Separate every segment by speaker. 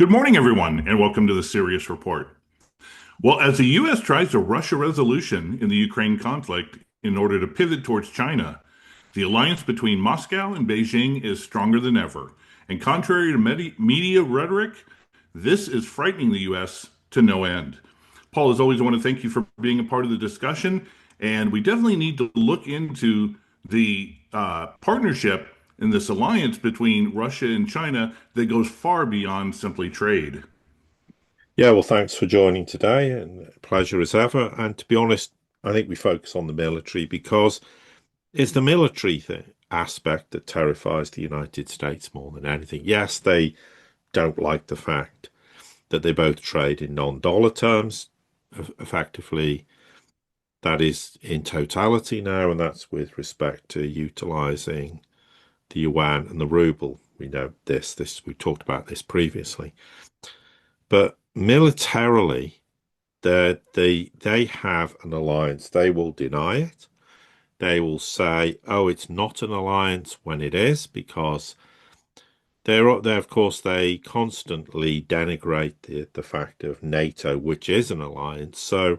Speaker 1: Good morning, everyone, and welcome to the Sirius Report. Well, as the U.S. tries to rush a resolution in the Ukraine conflict in order to pivot towards China, the alliance between Moscow and Beijing is stronger than ever. And contrary to media rhetoric, this is frightening the U.S. to no end. Paul, as always, I want to thank you for being a part of the discussion. And we definitely need to look into the partnership in this alliance between Russia and China that goes far beyond simply trade.
Speaker 2: Yeah, well, thanks for joining today, and pleasure as ever. And to be honest, I think we focus on the military because it's the military aspect that terrifies the United States more than anything. Yes, they don't like the fact that they both trade in non-dollar terms, effectively. That is in totality now, and that's with respect to utilizing the yuan and the ruble. We know this, we talked about this previously. But militarily, they have an alliance. They will deny it. They will say, "Oh, it's not an alliance," when it is, because they of course they constantly denigrate the fact of NATO, which is an alliance. So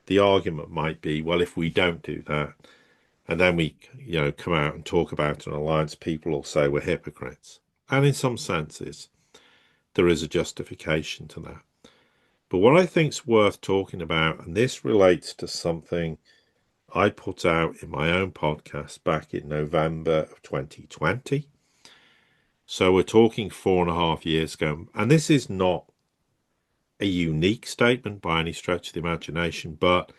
Speaker 2: the argument might be, well, if we don't do that, and then we come out and talk about an alliance, people will say we're hypocrites. And in some senses, there is a justification to that. But what I think's worth talking about, and this relates to something I put out in my own podcast back in November of 2020. So we're talking 4.5 years ago. And this is not a unique statement by any stretch of the imagination, but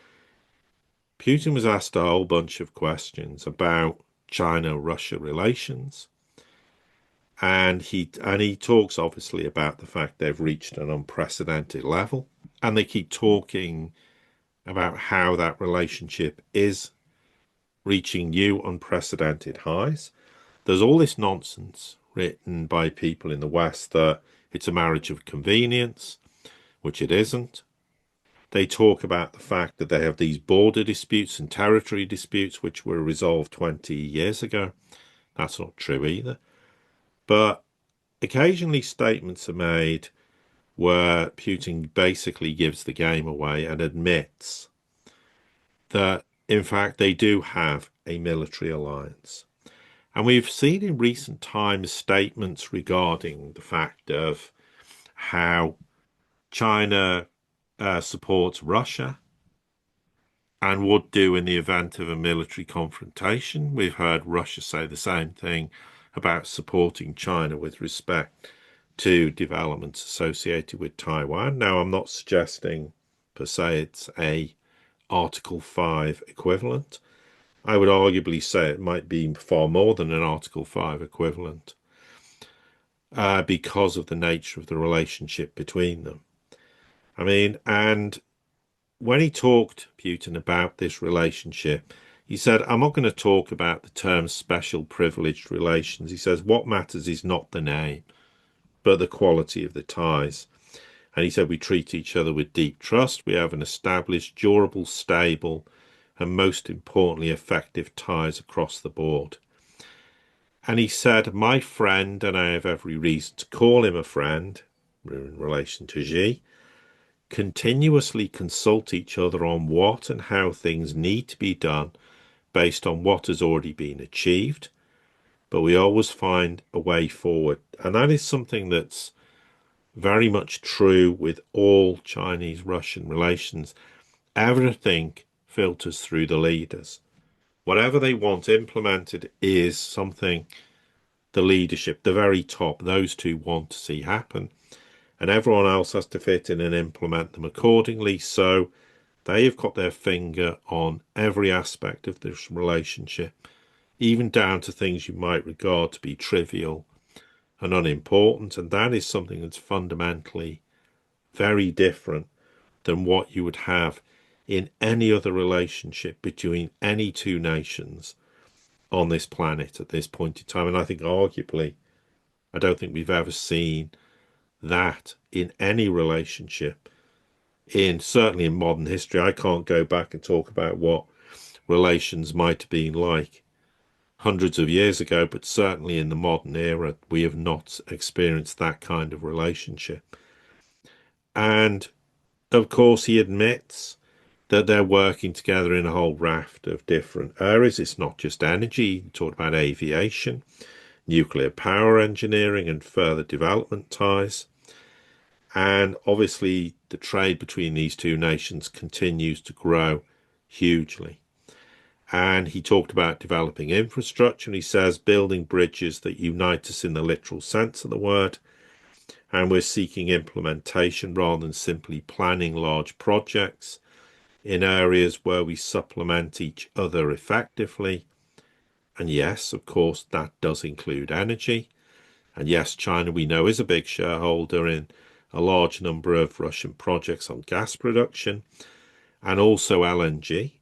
Speaker 2: Putin was asked a whole bunch of questions about China-Russia relations. And he talks obviously about the fact they've reached an unprecedented level. And they keep talking about how that relationship is reaching new unprecedented highs. There's all this nonsense written by people in the West that it's a marriage of convenience, which it isn't. They talk about the fact that they have these border disputes and territory disputes, which were resolved 20 years ago. That's not true either. But occasionally statements are made where Putin basically gives the game away and admits that, in fact, they do have a military alliance. And we've seen in recent times statements regarding the fact of how China supports Russia and would do in the event of a military confrontation. We've heard Russia say the same thing about supporting China with respect to developments associated with Taiwan. Now, I'm not suggesting per se it's a Article 5 equivalent. I would arguably say it might be far more than an Article 5 equivalent because of the nature of the relationship between them. I mean, and when he talked, Putin, about this relationship, he said, I'm not going to talk about the term special privileged relations. He says, what matters is not the name, but the quality of the ties. And he said, we treat each other with deep trust. We have an established, durable, stable, and most importantly, effective ties across the board. And he said, my friend, and I have every reason to call him a friend in relation to Xi, continuously consult each other on what and how things need to be done based on what has already been achieved. But we always find a way forward. And that is something that's very much true with all Chinese-Russian relations. Everything filters through the leaders. Whatever they want implemented is something the leadership, the very top, those two want to see happen. And everyone else has to fit in and implement them accordingly. So they have got their finger on every aspect of this relationship, even down to things you might regard to be trivial and unimportant. And that is something that's fundamentally very different than what you would have in any other relationship between any two nations on this planet at this point in time. And I think arguably, I don't think we've ever seen that in any relationship certainly in modern history. I can't go back and talk about what relations might have been like hundreds of years ago, but certainly in the modern era, we have not experienced that kind of relationship. And of course, he admits that they're working together in a whole raft of different areas. It's not just energy. He talked about aviation, nuclear power engineering, and further development ties. And obviously, the trade between these two nations continues to grow hugely. And he talked about developing infrastructure, and he says building bridges that unite us in the literal sense of the word. And we're seeking implementation rather than simply planning large projects in areas where we supplement each other effectively. And yes, of course, that does include energy. And yes, China, we know, is a big shareholder in a large number of Russian projects on gas production and also LNG.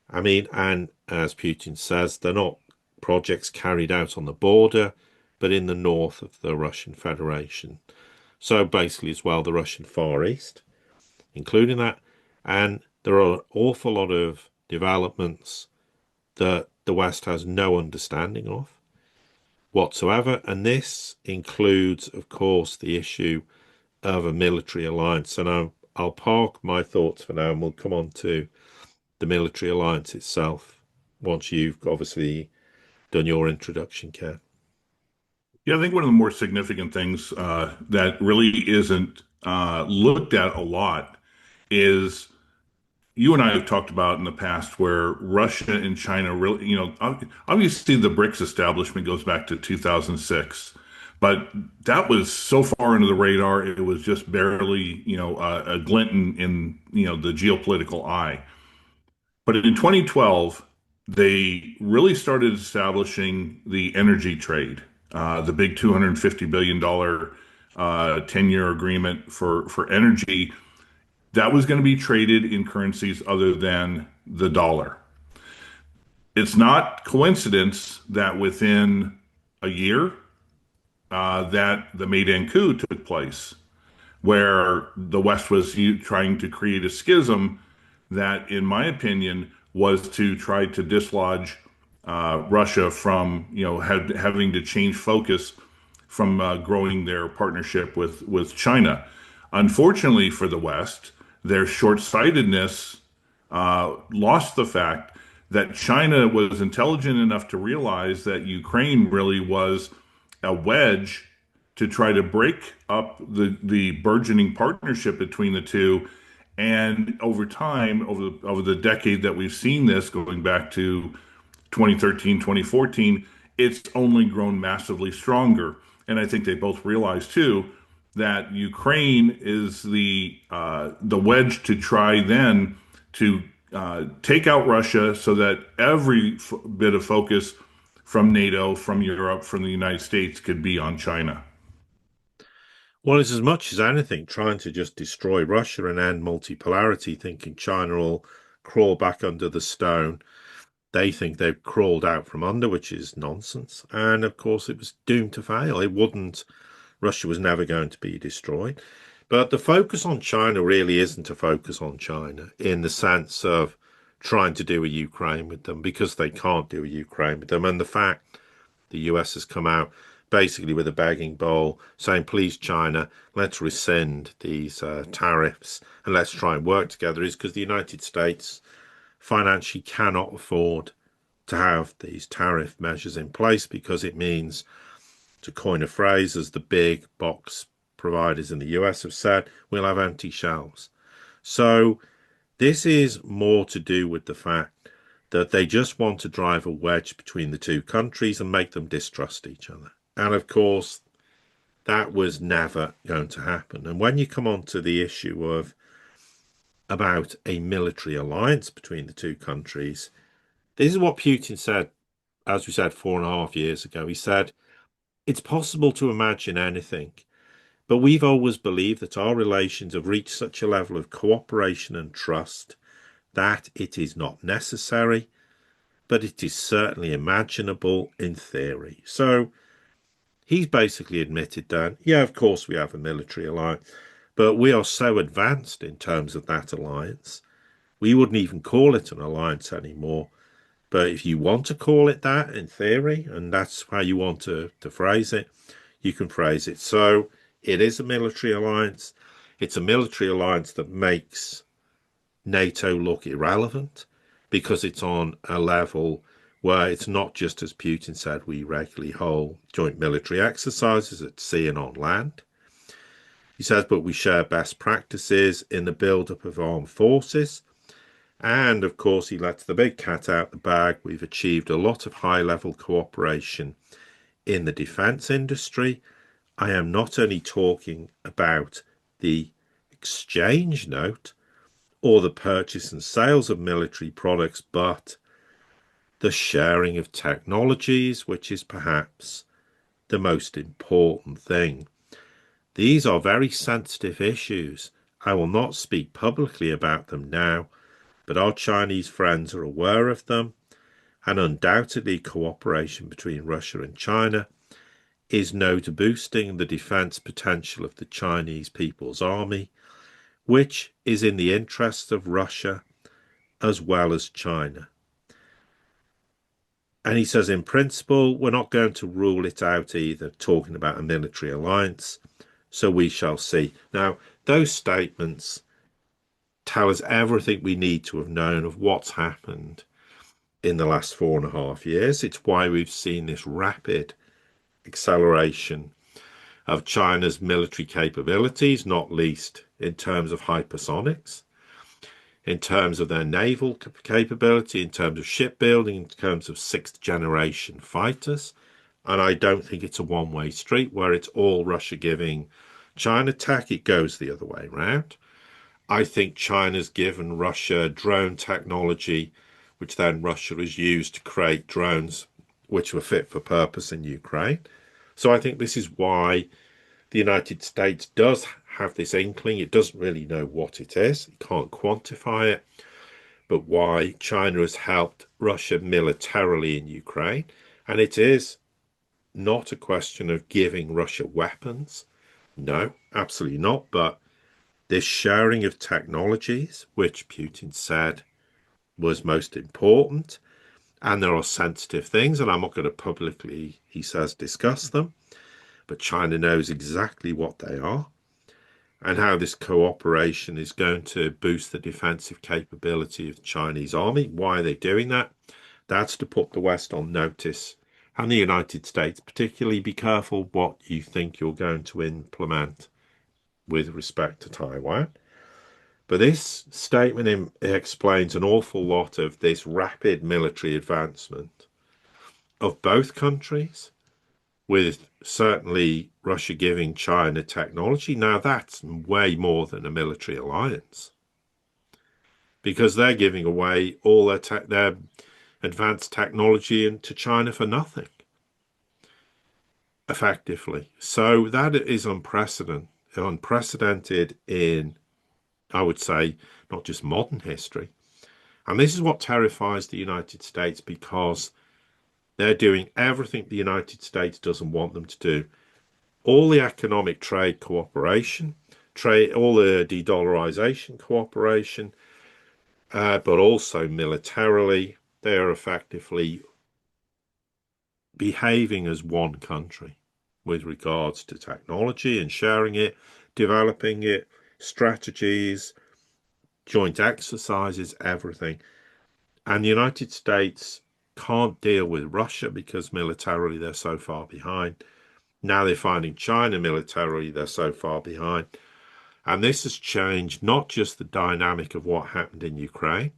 Speaker 2: I mean, and as Putin says, they're not projects carried out on the border, but in the north of the Russian Federation. So basically, as well, the Russian Far East, including that. And there are an awful lot of developments that the West has no understanding of whatsoever. And this includes, of course, the issue of a military alliance. And I'll park my thoughts for now and we'll come on to the military alliance itself once you've obviously done your introduction, Ken.
Speaker 1: Yeah, I think one of the more significant things that really isn't looked at a lot is you and I have talked about in the past where Russia and China really, obviously the BRICS establishment goes back to 2006, but that was so far into the radar, it was just barely, a glint in the geopolitical eye. But in 2012, they really started establishing the energy trade, the big $250 billion 10-year agreement for energy that was going to be traded in currencies other than the dollar. It's not coincidence that within a year that the Maidan coup took place, where the West was trying to create a schism that, in my opinion, was to try to dislodge Russia from, having to change focus from growing their partnership with China. Unfortunately for the West, their short-sightedness lost the fact that China was intelligent enough to realize that Ukraine really was a wedge to try to break up the burgeoning partnership between the two. And over time, over the decade that we've seen this, going back to 2013, 2014, it's only grown massively stronger. And I think they both realize too that Ukraine is the wedge to try then to take out Russia, so that every bit of focus from NATO, from Europe, from the United States could be on China.
Speaker 2: Well, it's as much as anything trying to just destroy Russia and end multipolarity, thinking China will crawl back under the stone. They think they've crawled out from under, which is nonsense. And of course, it was doomed to fail. It wouldn't, Russia was never going to be destroyed. But the focus on China really isn't a focus on China in the sense of trying to do a Ukraine with them, because they can't do a Ukraine with them. And the fact the US has come out basically with a begging bowl saying, please, China, let's rescind these tariffs and let's try and work together, is because the United States financially cannot afford to have these tariff measures in place, because it means, to coin a phrase, as the big box providers in the US have said, we'll have empty shelves. So this is more to do with the fact that they just want to drive a wedge between the two countries and make them distrust each other. And of course, that was never going to happen. And when you come on to the issue of about a military alliance between the two countries, this is what Putin said, as we said, 4.5 years ago. He said, it's possible to imagine anything, but we've always believed that our relations have reached such a level of cooperation and trust that it is not necessary, but it is certainly imaginable in theory. So he's basically admitted that, yeah, of course we have a military alliance, but we are so advanced in terms of that alliance, we wouldn't even call it an alliance anymore, But if you want to call it that in theory, and that's how you want to phrase it, you can phrase it. So it is a military alliance. It's a military alliance that makes NATO look irrelevant because it's on a level where it's not just, as Putin said, we regularly hold joint military exercises at sea and on land. He says, but we share best practices in the build-up of armed forces. And of course, he lets the big cat out the bag. We've achieved a lot of high-level cooperation in the defense industry. I am not only talking about the exchange note or the purchase and sales of military products, but the sharing of technologies, which is perhaps the most important thing. These are very sensitive issues. I will not speak publicly about them now, but our Chinese friends are aware of them, and undoubtedly cooperation between Russia and China is no to boosting the defense potential of the Chinese People's Army, which is in the interests of Russia as well as China. And he says, in principle, we're not going to rule it out either, talking about a military alliance, so we shall see. Now, those statements tell us everything we need to have known of what's happened in the last 4.5 years. It's why we've seen this rapid acceleration of China's military capabilities, not least in terms of hypersonics, in terms of their naval capability, in terms of shipbuilding, in terms of sixth generation fighters. And I don't think it's a one-way street where it's all Russia giving China tech. It goes the other way around. I think China's given Russia drone technology, which then Russia has used to create drones which were fit for purpose in Ukraine. So I think this is why the United States does have this inkling. It doesn't really know what it is. It can't quantify it. But why China has helped Russia militarily in Ukraine. And it is not a question of giving Russia weapons. No, absolutely not. But this sharing of technologies, which Putin said was most important, and there are sensitive things, and I'm not going to publicly, he says, discuss them, but China knows exactly what they are and how this cooperation is going to boost the defensive capability of the Chinese army. Why are they doing that? That's to put the West on notice, and the United States particularly. Be careful what you think you're going to implement with respect to Taiwan. But this statement explains an awful lot of this rapid military advancement of both countries, with certainly Russia giving China technology. Now that's way more than a military alliance, because they're giving away all their advanced technology to China for nothing, effectively. So that is unprecedented in, I would say, not just modern history. And this is what terrifies the United States, because they're doing everything the United States doesn't want them to do. All the economic trade cooperation, all the de-dollarization cooperation, but also militarily, they are effectively behaving as one country with regards to technology and sharing it, developing it, strategies, joint exercises, everything. And the United States can't deal with Russia because militarily they're so far behind. Now they're finding China militarily, they're so far behind. And this has changed not just the dynamic of what happened in Ukraine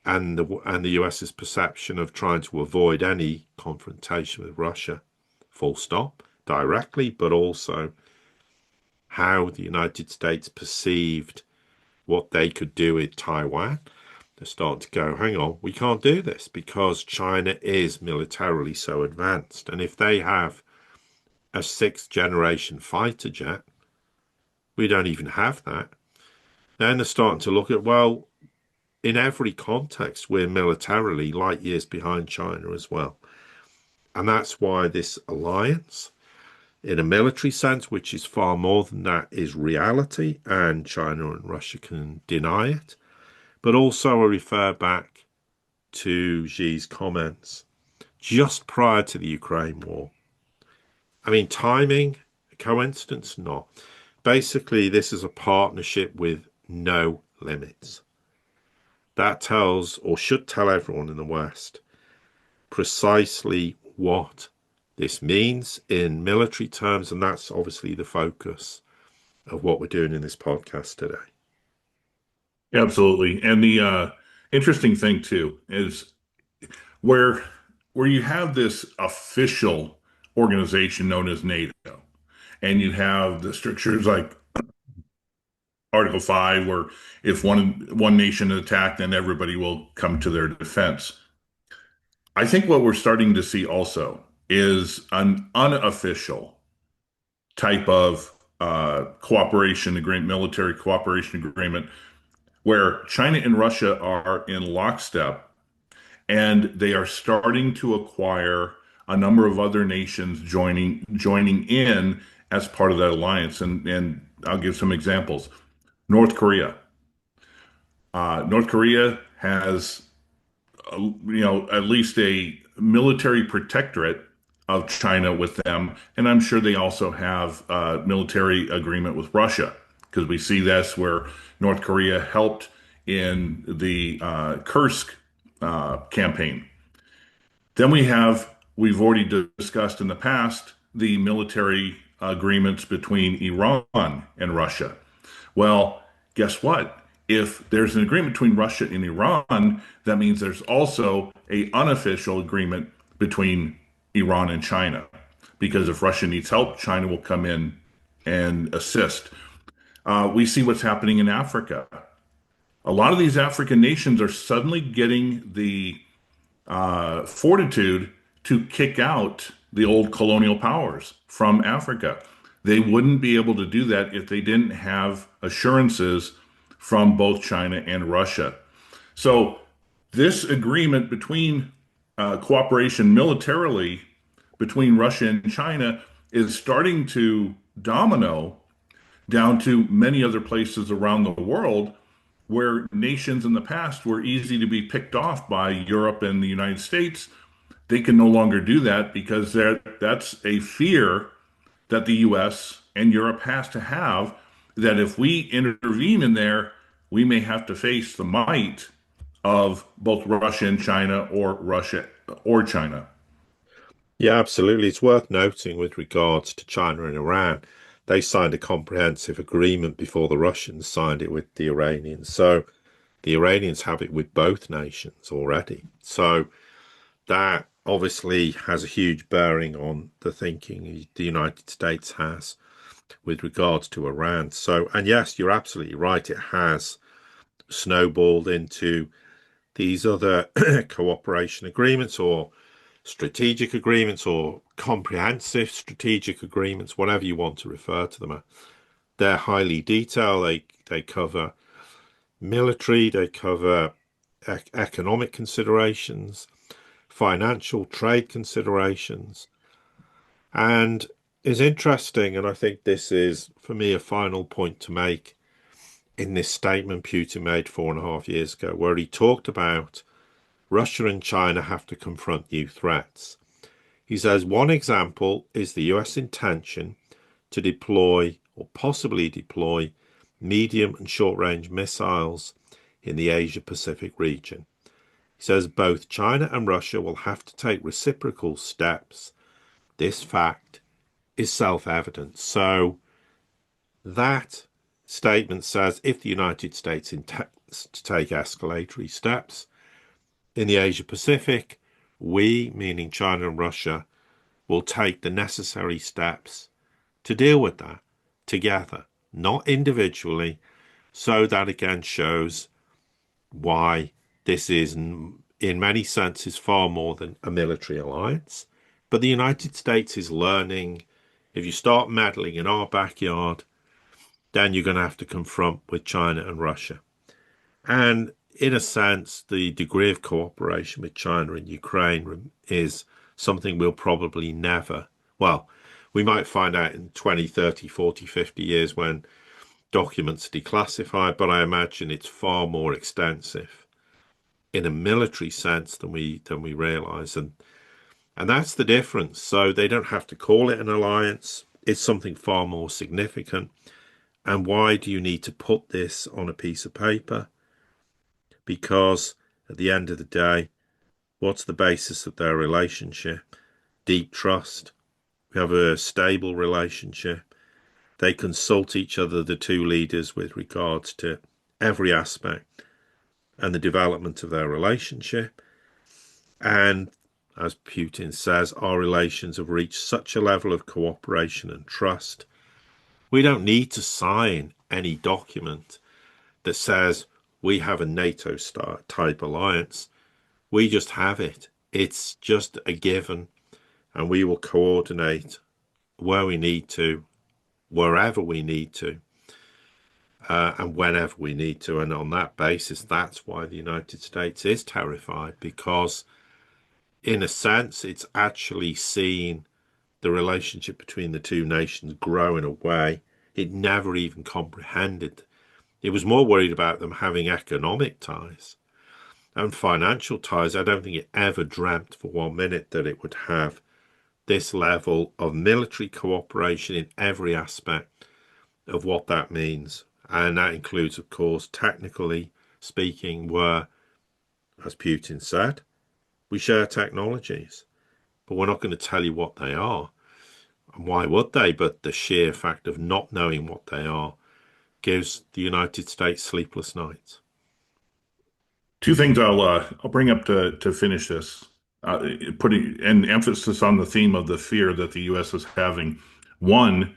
Speaker 2: and the US's perception of trying to avoid any confrontation with Russia, full stop, directly, but also how the United States perceived what they could do with Taiwan. They're starting to go, hang on, we can't do this because China is militarily so advanced. And if they have a sixth generation fighter jet, we don't even have that. Then they're starting to look at, well, in every context, we're militarily light years behind China as well. And that's why this alliance, in a military sense, which is far more than that, is reality, and China and Russia can deny it. But also I refer back to Xi's comments just prior to the Ukraine war. I mean, timing, coincidence, not. Basically, this is a partnership with no limits. That tells, or should tell everyone in the West, precisely what this means in military terms, and that's obviously the focus of what we're doing in this podcast today.
Speaker 1: Absolutely. And the interesting thing too is where you have this official organization known as NATO, and you have the strictures like Article 5, where if one nation is attacked, then everybody will come to their defense. I think what we're starting to see also is an unofficial type of cooperation agreement, military cooperation agreement, where China and Russia are in lockstep, and they are starting to acquire a number of other nations joining in as part of that alliance. And I'll give some examples. North Korea. North Korea has, at least a military protectorate of China with them, and I'm sure they also have a military agreement with Russia, because we see this where North Korea helped in the Kursk campaign. Then we've already discussed in the past the military agreements between Iran and Russia. Well, guess what? If there's an agreement between Russia and Iran, that means there's also a unofficial agreement between Iran and China. Because if Russia needs help, China will come in and assist. We see what's happening in Africa. A lot of these African nations are suddenly getting the fortitude to kick out the old colonial powers from Africa. They wouldn't be able to do that if they didn't have assurances from both China and Russia. So this agreement between cooperation militarily between Russia and China is starting to domino down to many other places around the world, where nations in the past were easy to be picked off by Europe and the United States. They can no longer do that, because that's a fear that the US and Europe has to have, that if we intervene in there, we may have to face the might of both Russia and China, or Russia or China.
Speaker 2: Yeah, absolutely. It's worth noting with regards to China and Iran, they signed a comprehensive agreement before the Russians signed it with the Iranians. So the Iranians have it with both nations already. So that obviously has a huge bearing on the thinking the United States has with regards to Iran. So, and yes, you're absolutely right. It has snowballed into these other cooperation agreements, or strategic agreements, or comprehensive strategic agreements, whatever you want to refer to them. They're highly detailed. They cover military, they cover economic considerations, financial trade considerations, and is interesting. And I think this is, for me, a final point to make in this statement Putin made 4.5 years ago, where he talked about Russia and China have to confront new threats. He says one example is the US intention to deploy, or possibly deploy, medium and short range missiles in the Asia Pacific region. He says both China and Russia will have to take reciprocal steps. This fact is self-evident. So that statement says if the United States intends to take escalatory steps in the Asia Pacific, we, meaning China and Russia, will take the necessary steps to deal with that together, not individually. So that again shows why this is, in many senses, far more than a military alliance. But the United States is learning, if you start meddling in our backyard, then you're going to have to confront with China and Russia. And in a sense, the degree of cooperation with China and Ukraine is something we'll probably never, well, we might find out in 20, 30, 40, 50 years when documents are declassified, but I imagine it's far more extensive in a military sense than we realize, and that's the difference. So they don't have to call it an alliance. It's something far more significant. And why do you need to put this on a piece of paper? Because at the end of the day, what's the basis of their relationship? Deep trust. We have a stable relationship. They consult each other, the two leaders, with regards to every aspect and the development of their relationship. And as Putin says, our relations have reached such a level of cooperation and trust. We don't need to sign any document that says we have a NATO type alliance. We just have it. It's just a given, and we will coordinate where we need to, wherever we need to, and whenever we need to. And on that basis, that's why the United States is terrified, because in a sense, it's actually seen the relationship between the two nations grow in a way it never even comprehended. It was more worried about them having economic ties and financial ties. I don't think it ever dreamt for 1 minute that it would have this level of military cooperation in every aspect of what that means. And that includes, of course, technically speaking, where, as Putin said, we share technologies, but we're not going to tell you what they are. And why would they? But the sheer fact of not knowing what they are gives the United States sleepless nights.
Speaker 1: Two things I'll bring up to finish this, putting an emphasis on the theme of the fear that the U.S. is having. One,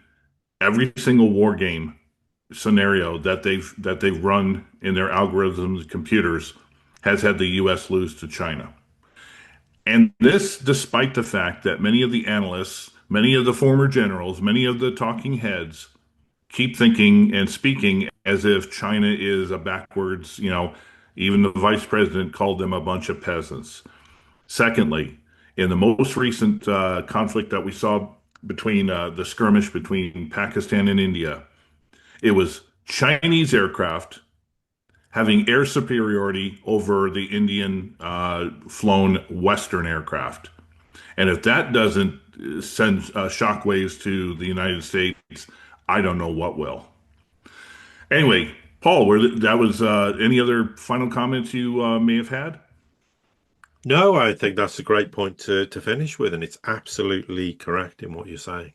Speaker 1: every single war game scenario that they've run in their algorithms and computers has had the U.S. lose to China. And this, despite the fact that many of the analysts, many of the former generals, many of the talking heads keep thinking and speaking as if China is a backwards, even the vice president called them a bunch of peasants. Secondly, in the most recent conflict that we saw between the skirmish between Pakistan and India, it was Chinese aircraft having air superiority over the Indian flown Western aircraft. And if that doesn't send shockwaves to the United States, I don't know what will. Anyway, Paul, that was any other final comments you may have had?
Speaker 2: No, I think that's a great point to finish with, and it's absolutely correct in what you're saying.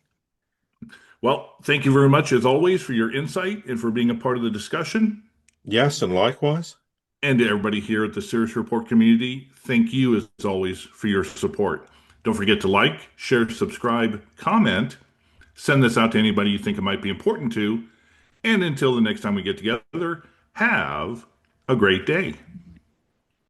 Speaker 1: Well, thank you very much, as always, for your insight and for being a part of the discussion.
Speaker 2: Yes, and likewise.
Speaker 1: And to everybody here at the Sirius Report community, thank you, as always, for your support. Don't forget to like, share, subscribe, comment, send this out to anybody you think it might be important to. And until the next time we get together, have a great day.